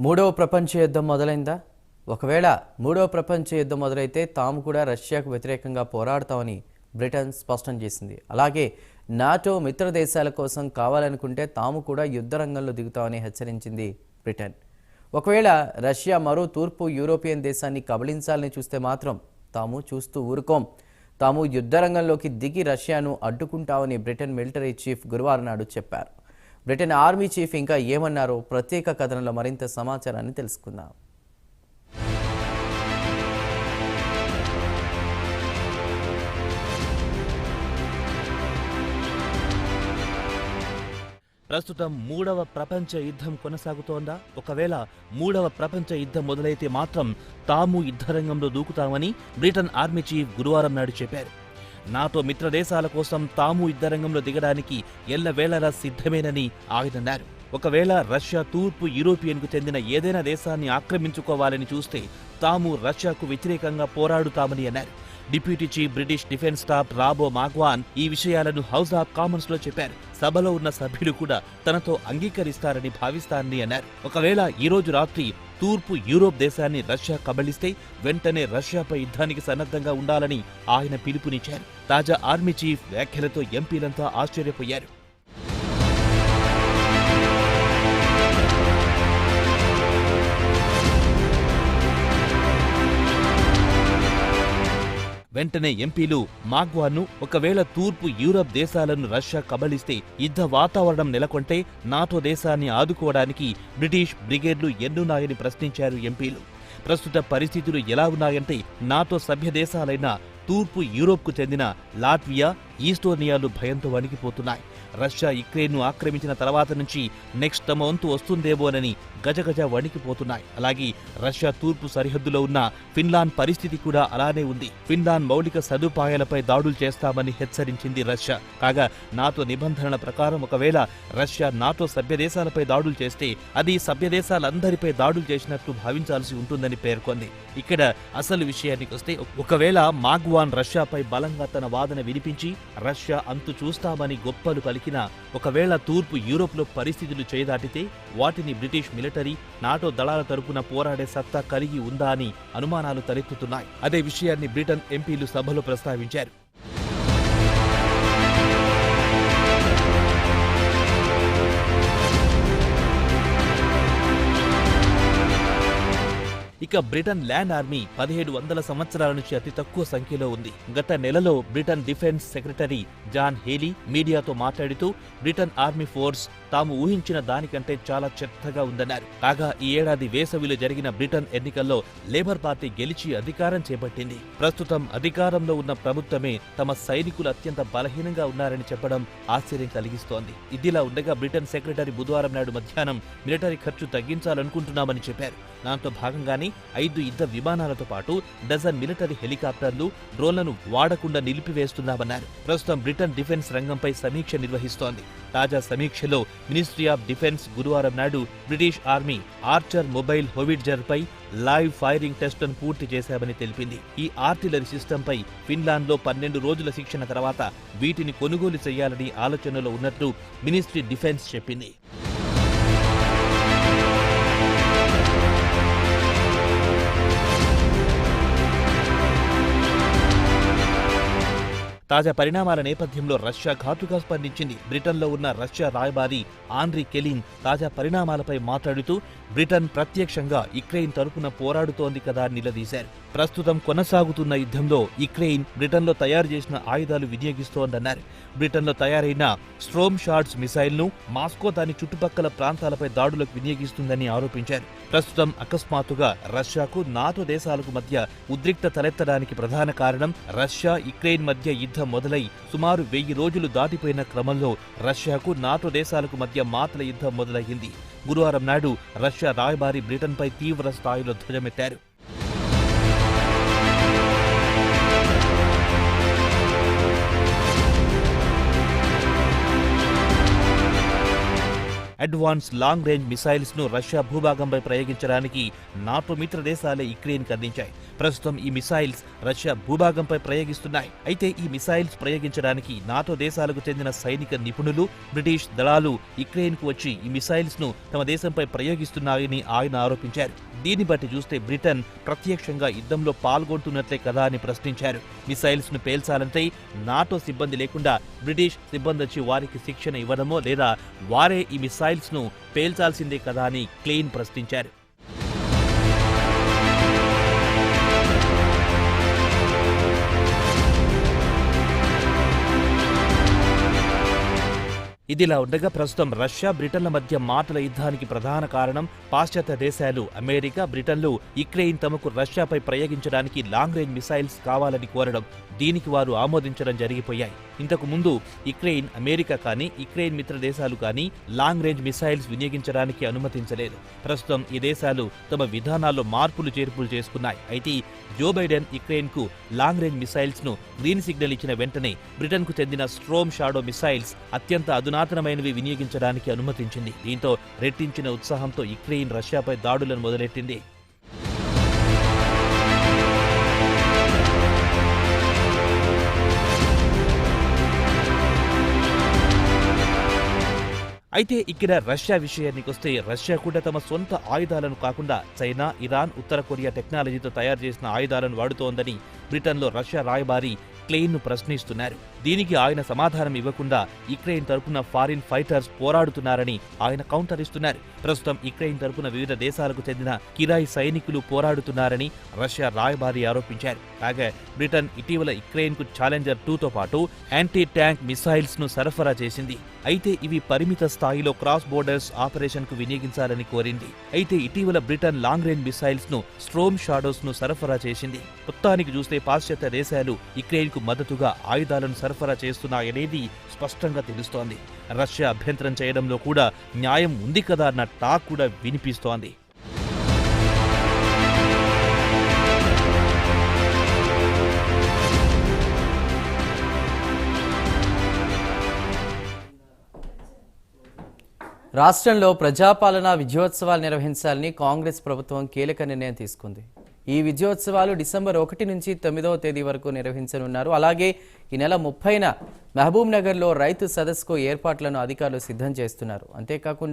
మూడవ ప్రపంచ యుద్ధం మొదలైందా? ఒకవేళ మూడవ ప్రపంచ యుద్ధం మొదలైతే తాము కూడా రష్యాకు వ్యతిరేకంగా పోరాడతామని బ్రిటన్ స్పష్టం చేసింది. అలాగే నాటో మిత్ర దేశాల కోసం కావాలనుకుంటే తాము కూడా యుద్ధ రంగంలో దిగుతామని హెచ్చరించింది బ్రిటన్. ఒకవేళ రష్యా మరో తూర్పు యూరోపియన్ దేశాన్ని కబళించాలని చూస్తే మాత్రం తాము చూస్తూ ఊరుకోం, తాము యుద్ధ రంగంలోకి దిగి రష్యాను అడ్డుకుంటామని బ్రిటన్ మిలిటరీ చీఫ్ గురువారం నాడు చెప్పారు. బ్రిటన్ ఆర్మీ చీఫ్ ఇంకా ఏమన్నారో ప్రత్యేక కథనంలో మరింత సమాచారాన్ని తెలుసుకుందాం. ప్రస్తుతం మూడవ ప్రపంచ యుద్ధం కొనసాగుతోందా? ఒకవేళ మూడవ ప్రపంచ యుద్ధం మొదలైతే మాత్రం తాము యుద్ధరంగంలో దూకుతామని బ్రిటన్ ఆర్మీ చీఫ్ గురువారం నాడు చెప్పారు. నాటో మిత్ర దేశాల కోసం తాము యుద్ధరంగంలో దిగడానికి ఎల్లవేళలా సిద్ధమేనని ఆయనన్నారు. ఒకవేళ రష్యా తూర్పు యూరోపియన్కు చెందిన ఏదైనా దేశాన్ని ఆక్రమించుకోవాలని చూస్తే తాము రష్యాకు వ్యతిరేకంగా పోరాడుతామని అన్నారు. Deputy chief British defence staff రాబో మాగ్వాన్ ఈ విషయాలను హౌస్ ఆఫ్ కామన్స్ లో చెప్పారు. సభలో ఉన్న సభ్యులు కూడా తనతో అంగీకరిస్తారని భావిస్తారని అన్నారు. ఒకవేళ ఈ రోజు రాత్రి తూర్పు యూరోప్ దేశాన్ని రష్యా కబళిస్తే వెంటనే రష్యాపై యుద్ధానికి సన్నద్ధంగా ఉండాలని ఆయన పిలుపునిచ్చారు. తాజా ఆర్మీ చీఫ్ వ్యాఖ్యలతో ఎంపీలంతా ఆశ్చర్యపోయారు. వెంటనే ఎంపీలు మాగ్వాన్ను ఒకవేళ తూర్పు యూరప్ దేశాలను రష్యా కబళిస్తే యుద్ధ వాతావరణం నెలకొంటే నాటో దేశాన్ని ఆదుకోవడానికి బ్రిటిష్ బ్రిగేడ్లు ఎన్నున్నాయని ప్రశ్నించారు ఎంపీలు. ప్రస్తుత పరిస్థితులు ఎలా ఉన్నాయంటే నాటో సభ్య దేశాలైన తూర్పు యూరోప్కు చెందిన లాట్వియా, ఈస్టోనియాలు భయంతో వణికిపోతున్నాయి. రష్యా యుక్రెయిన్ను ఆక్రమించిన తర్వాత నుంచి నెక్స్ట్ తమ వంతు వస్తుందేమోనని గజగజ వణికిపోతున్నాయి. అలాగే రష్యా తూర్పు సరిహద్దులో ఉన్న ఫిన్లాండ్ పరిస్థితి కూడా అలానే ఉంది. ఫిన్లాండ్ మౌలిక సదుపాయాలపై దాడులు చేస్తామని హెచ్చరించింది రష్యా. కాగా నాటో నిబంధనల ప్రకారం ఒకవేళ రష్యా నాటో సభ్యదేశాలపై దాడులు చేస్తే అది సభ్యదేశాలందరిపై దాడులు చేసినట్లు భావించాల్సి ఉంటుందని పేర్కొంది. ఇక్కడ అసలు విషయానికి వస్తే ఒకవేళ మాగ్వాన్ రష్యాపై బలంగా తన వాదన వినిపించి రష్యా అంతు చూస్తామని గొప్పలు పలికినా ఒకవేళ తూర్పు యూరోప్లో పరిస్థితులు చేదాటితే వాటిని బ్రిటిష్ మిలిటరీ నాటో దళాల తరపున పోరాడే సత్తా కలిగి ఉందా అని అనుమానాలు తలెత్తుతున్నాయి. అదే విషయాన్ని బ్రిటన్ ఎంపీలు సభలో ప్రస్తావించారు. ఇక బ్రిటన్ ల్యాండ్ ఆర్మీ 1700 సంవత్సరాల నుంచి అతి తక్కువ సంఖ్యలో ఉంది. గత నెలలో Britain defence secretary John Healey మీడియాతో మాట్లాడుతూ బ్రిటన్ ఆర్మీ ఫోర్స్ తాము ఊహించిన దానికంటే చాలా చెత్తగా ఉందన్నారు. కాగా ఈ ఏడాది వేసవిలో జరిగిన బ్రిటన్ ఎన్నికల్లో లేబర్ పార్టీ గెలిచి అధికారం చేపట్టింది. ప్రస్తుతం అధికారంలో ఉన్న ప్రభుత్వమే తమ సైనికులు అత్యంత బలహీనంగా ఉన్నారని చెప్పడం ఆశ్చర్యం కలిగిస్తోంది. ఇదిలా ఉండగా బ్రిటన్ సెక్రటరీ బుధవారం నాడు మధ్యాహ్నం మిలిటరీ ఖర్చు తగ్గించాలనుకుంటున్నామని చెప్పారు. దాంతో భాగంగానే 5 యుద్ధ విమానాలతో పాటు డజన్ మిలిటరీ హెలికాప్టర్లు, డ్రోన్లను వాడకుండా నిలిపివేస్తున్నామన్నారు. ప్రస్తుతం బ్రిటన్ డిఫెన్స్ రంగంపై సమీక్ష నిర్వహిస్తోంది. తాజా సమీక్షలో మినిస్ట్రీ ఆఫ్ డిఫెన్స్ గురువారం నాడు British army archer mobile howitzer పై లైవ్ ఫైరింగ్ టెస్టును పూర్తి చేశామని తెలిపింది. ఈ ఆర్టిలరీ సిస్టంపై ఫిన్లాండ్లో 12 రోజుల శిక్షణ తర్వాత వీటిని కొనుగోలు చేయాలని ఆలోచనలో ఉన్నట్లు మినిస్ట్రీ డిఫెన్స్ చెప్పింది. తాజా పరిణామాల నేపథ్యంలో రష్యా ఘాటుగా స్పందించింది. బ్రిటన్లో ఉన్న రష్యా రాయబారి ఆండ్రీ కెలిన్ తాజా పరిణామాలపై మాట్లాడుతూ బ్రిటన్ ప్రత్యక్షంగా యుక్రెయిన్ తరపున పోరాడుతోంది కదా అని నిలదీశారు. ప్రస్తుతం కొనసాగుతున్న యుద్ధంలో యుక్రెయిన్ బ్రిటన్లో తయారు చేసిన ఆయుధాలు వినియోగిస్తోందన్నారు. బ్రిటన్లో తయారైన స్ట్రోమ్ షార్ట్స్ మిసైల్ను మాస్కో దాని చుట్టుపక్కల ప్రాంతాలపై దాడులకు వినియోగిస్తుందని ఆరోపించారు. ప్రస్తుతం అకస్మాత్తుగా రష్యాకు నాటో దేశాలకు మధ్య ఉద్రిక్తత తలెత్తడానికి ప్రధాన కారణం రష్యా యుక్రెయిన్ మధ్య యుద్ధం మొదలై సుమారు 1000 రోజులు దాటిపోయిన క్రమంలో రష్యాకు నాటో దేశాలకు మధ్య మాటల యుద్ధం మొదలయ్యింది. గురువారం నాడు రష్యా రాయబారి బ్రిటన్పై తీవ్ర స్థాయిలో ధ్వజమెత్తారు. అడ్వాన్స్ లాంగ్ రేంజ్ మిసైల్స్ ను రష్యా భూభాగంపై ప్రయోగించడానికి నాటో మిత్ర దేశాలే యుక్రెయిన్కు అందించాయి. ప్రస్తుతం ఈ మిసైల్స్ రష్యా భూభాగంపై ప్రయోగిస్తున్నాయి. అయితే ఈ మిసైల్స్ ప్రయోగించడానికి నాటో దేశాలకు చెందిన సైనిక నిపుణులు, బ్రిటిష్ దళాలు యుక్రెయిన్కు వచ్చి ఈ మిసైల్స్ ను తమ దేశంపై ప్రయోగిస్తున్నాయని ఆయన ఆరోపించారు. దీన్ని బట్టి చూస్తే బ్రిటన్ ప్రత్యక్షంగా యుద్ధంలో పాల్గొంటున్నట్లే కదా అని ప్రశ్నించారు. మిసైల్స్ ను పేల్చాలంటే నాటో సిబ్బంది లేకుండా బ్రిటిష్ సిబ్బంది వచ్చి వారికి శిక్షణ ఇవ్వడమో లేదా వారే ఈ మిసైల్స్ ను పేల్చాల్సిందే కదా అని క్లెయిన్ ప్రశ్నించారు. ఇదిలా ఉండగా ప్రస్తుతం రష్యా, బ్రిటన్ల మధ్య మాటల యుద్ధానికి ప్రధాన కారణం పాశ్చాత్య దేశాలు అమెరికా, బ్రిటన్లు యుక్రెయిన్ తమకు రష్యాపై ప్రయోగించడానికి లాంగ్ రేంజ్ మిసైల్స్ కావాలని కోరడం, దీనికి వారు ఆమోదించడం జరిగిపోయాయి. ఇంతకు ముందు యుక్రెయిన్, అమెరికా కానీ యుక్రెయిన్ మిత్ర దేశాలు కానీ లాంగ్ రేంజ్ మిసైల్స్ వినియోగించడానికి అనుమతించలేదు. ప్రస్తుతం ఈ దేశాలు తమ విధానాల్లో మార్పులు చేర్పులు చేసుకున్నాయి. అయితే జో బైడెన్ యుక్రెయిన్ కు లాంగ్ రేంజ్ మిసైల్స్ ను గ్రీన్ సిగ్నల్ ఇచ్చిన వెంటనే బ్రిటన్ కు చెందిన స్ట్రోమ్ షాడో మిసైల్స్ అత్యంత అధునాతనమైనవి వినియోగించడానికి అనుమతించింది. దీంతో రెట్టించిన ఉత్సాహంతో యుక్రెయిన్ రష్యాపై దాడులను మొదలెట్టింది. అయితే ఇక్కడ రష్యా విషయానికొస్తే రష్యా కూడా తమ సొంత ఆయుధాలను కాకుండా చైనా, ఇరాన్, ఉత్తర కొరియా టెక్నాలజీతో తయారు చేసిన ఆయుధాలను వాడుతోందని బ్రిటన్లో రష్యా రాయబారి క్లెయిన్ను ప్రశ్నిస్తున్నారు. దీనికి ఆయన సమాధానం ఇవ్వకుండా యుక్రెయిన్ తరపున ఫారిన్ ఫైటర్స్ పోరాడుతున్నారని ఆయన కౌంటర్ ఇస్తున్నారు. ప్రస్తుతం యుక్రెయిన్ తరపున వివిధ దేశాలకు చెందిన కిరాయి సైనికులు పోరాడుతున్నారని రష్యా రాయబారి ఆరోపించారు. కాగా బ్రిటన్ ఇటీవల యుక్రెయిన్కు ఛాలెంజర్ 2తో పాటు యాంటీ ట్యాంక్ మిసైల్స్ ను సరఫరా చేసింది. అయితే ఇవి పరిమిత స్థాయిలో క్రాస్ బోర్డర్స్ ఆపరేషన్ కు వినియోగించాలని కోరింది. అయితే ఇటీవల బ్రిటన్ లాంగ్ రేంజ్ మిసైల్స్ ను స్ట్రోమ్ షాడోస్ ను సరఫరా చేసింది. మొత్తానికి చూస్తే పాశ్చాత్య దేశాలు యుక్రెయిన్ కు మద్దతుగా ఆయుధాలను సరఫరా చేస్తున్నాయనేది స్పష్టంగా తెలుస్తోంది. రష్యా అభ్యంతరం చేయడంలో కూడా న్యాయం ఉంది కదా అన్న టాక్ కూడా వినిపిస్తోంది. రాష్ట్రంలో ప్రజాపాలన విజయోత్సవాలు నిర్వహించాలని కాంగ్రెస్ ప్రభుత్వం కీలక నిర్ణయం తీసుకుంది. ఈ విజయోత్సవాలు డిసెంబర్ 1 నుంచి 9వ తేదీ వరకు నిర్వహించనున్నారు. అలాగే ఈ నెల 30న మహబూబ్ నగర్లో రైతు సదస్సుకు ఏర్పాట్లను అధికారులు సిద్ధం చేస్తున్నారు. అంతేకాకుండా